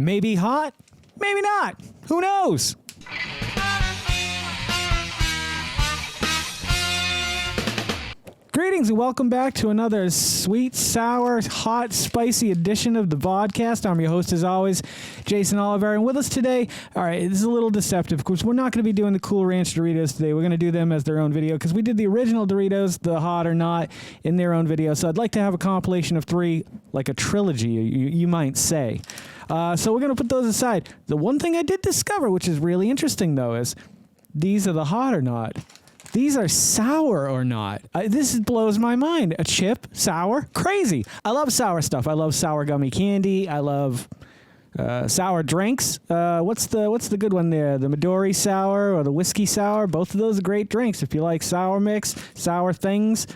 Maybe hot, maybe not. Who knows? Greetings and welcome back to another sweet, sour, hot, spicy edition of the Vodkast. I'm your host, as always, Jason Oliver. And with us today, all right, this is a little deceptive because we're not going to be doing the Cool Ranch Doritos today. We're going to do them as their own video because we did the original Doritos, the hot or not, in their own video. So I'd like to have a compilation of three, like a trilogy, you might say. So we're going to put those aside. The one thing I did discover, which is really interesting, though, is these are the hot or not. These are sour or not. This blows my mind. A chip, sour, crazy. I love sour stuff. I love sour gummy candy. I love sour drinks. What's the good one there? The Midori sour or the whiskey sour? Both of those are great drinks. If you like sour mix, sour things,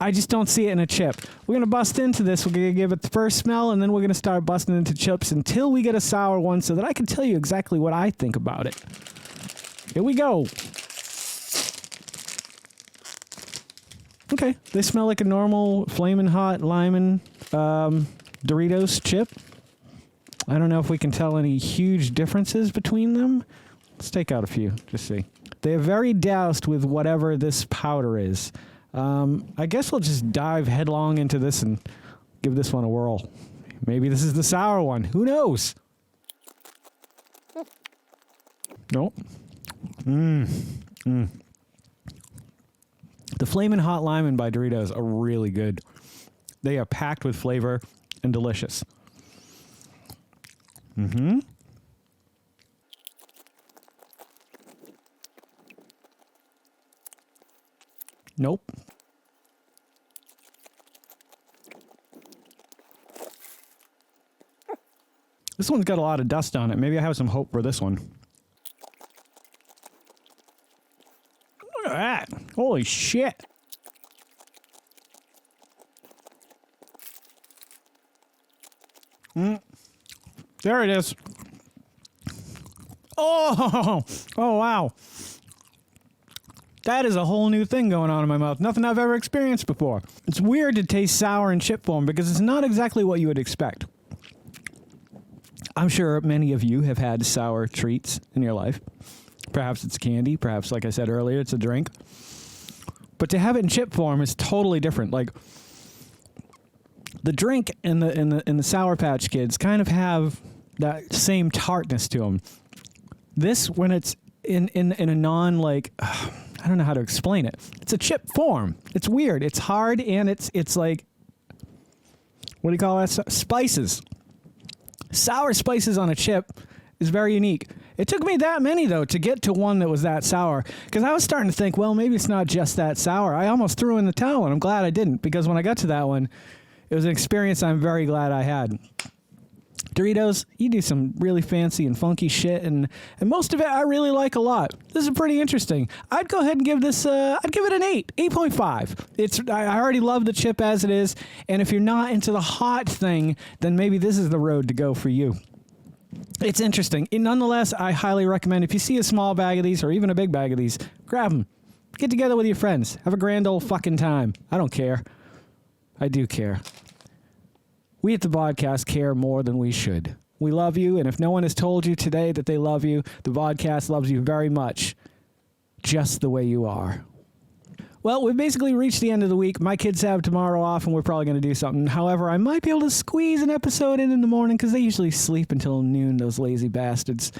I just don't see it in a chip. We're going to bust into this. We're going to give it the first smell, and then we're going to start busting into chips until we get a sour one so that I can tell you exactly what I think about it. Here we go. Okay, they smell like a normal Flamin' Hot Limon Doritos chip. I don't know if we can tell any huge differences between them. Let's take out a few, just see. They're very doused with whatever this powder is. I guess we'll just dive headlong into this and give this one a whirl. Maybe this is the sour one. Who knows? Nope. The Flamin' Hot Limon by Doritos are really good. They are packed with flavor and delicious. Nope. This one's got a lot of dust on it. Maybe I have some hope for this one. Look at that. Holy shit. There it is. Oh, wow. That is a whole new thing going on in my mouth. Nothing I've ever experienced before. It's weird to taste sour in chip form because it's not exactly what you would expect. I'm sure many of you have had sour treats in your life. Perhaps it's candy. Perhaps, like I said earlier, it's a drink. But to have it in chip form is totally different. Like the drink and the Sour Patch Kids kind of have that same tartness to them. This, when it's in a non I don't know how to explain it. It's a chip form. It's weird. It's hard and it's like, what do you call that? Spices. Sour spices on a chip is very unique. It took me that many, though, to get to one that was that sour. Because I was starting to think, well, maybe it's not just that sour. I almost threw in the towel, and I'm glad I didn't. Because when I got to that one, it was an experience I'm very glad I had. Doritos, you do some really fancy and funky shit, and most of it I really like a lot. This is pretty interesting. I'd go ahead and give this, I'd give it an 8.5. I already love the chip as it is, and if you're not into the hot thing, then maybe this is the road to go for you. It's interesting. Nonetheless, I highly recommend if you see a small bag of these or even a big bag of these, grab them. Get together with your friends. Have a grand old fucking time. I don't care. I do care. We at the Vodkast care more than we should. We love you, and if no one has told you today that they love you, the Vodkast loves you very much, just the way you are. Well, we've basically reached the end of the week. My kids have tomorrow off, and we're probably going to do something. However, I might be able to squeeze an episode in the morning, because they usually sleep until noon, those lazy bastards.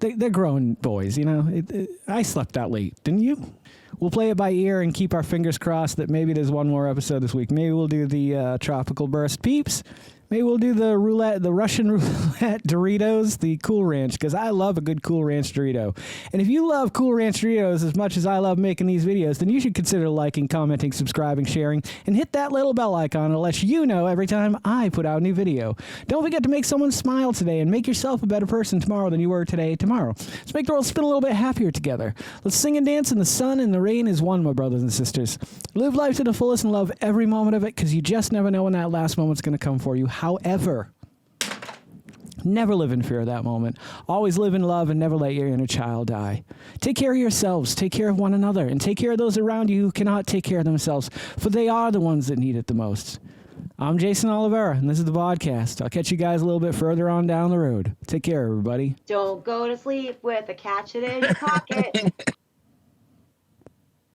They're grown boys, you know. I slept that late, didn't you? We'll play it by ear and keep our fingers crossed that maybe there's one more episode this week. Maybe we'll do the Tropical Burst Peeps. Maybe we'll do the Roulette, the Russian Roulette Doritos, the Cool Ranch, because I love a good Cool Ranch Dorito. And if you love Cool Ranch Doritos as much as I love making these videos, then you should consider liking, commenting, subscribing, sharing, and hit that little bell icon to let you know every time I put out a new video. Don't forget to make someone smile today and make yourself a better person tomorrow than you were today tomorrow. Let's make the world spin a little bit happier together. Let's sing and dance in the sun and the rain is one, my brothers and sisters. Live life to the fullest and love every moment of it, because you just never know when that last moment's going to come for you. However, never live in fear of that moment. Always live in love and never let your inner child die. Take care of yourselves, take care of one another, and take care of those around you who cannot take care of themselves, for they are the ones that need it the most. I'm Jason Oliveira, and this is the Vodkast. I'll catch you guys a little bit further on down the road. Take care, everybody. Don't go to sleep with a catch it in your pocket.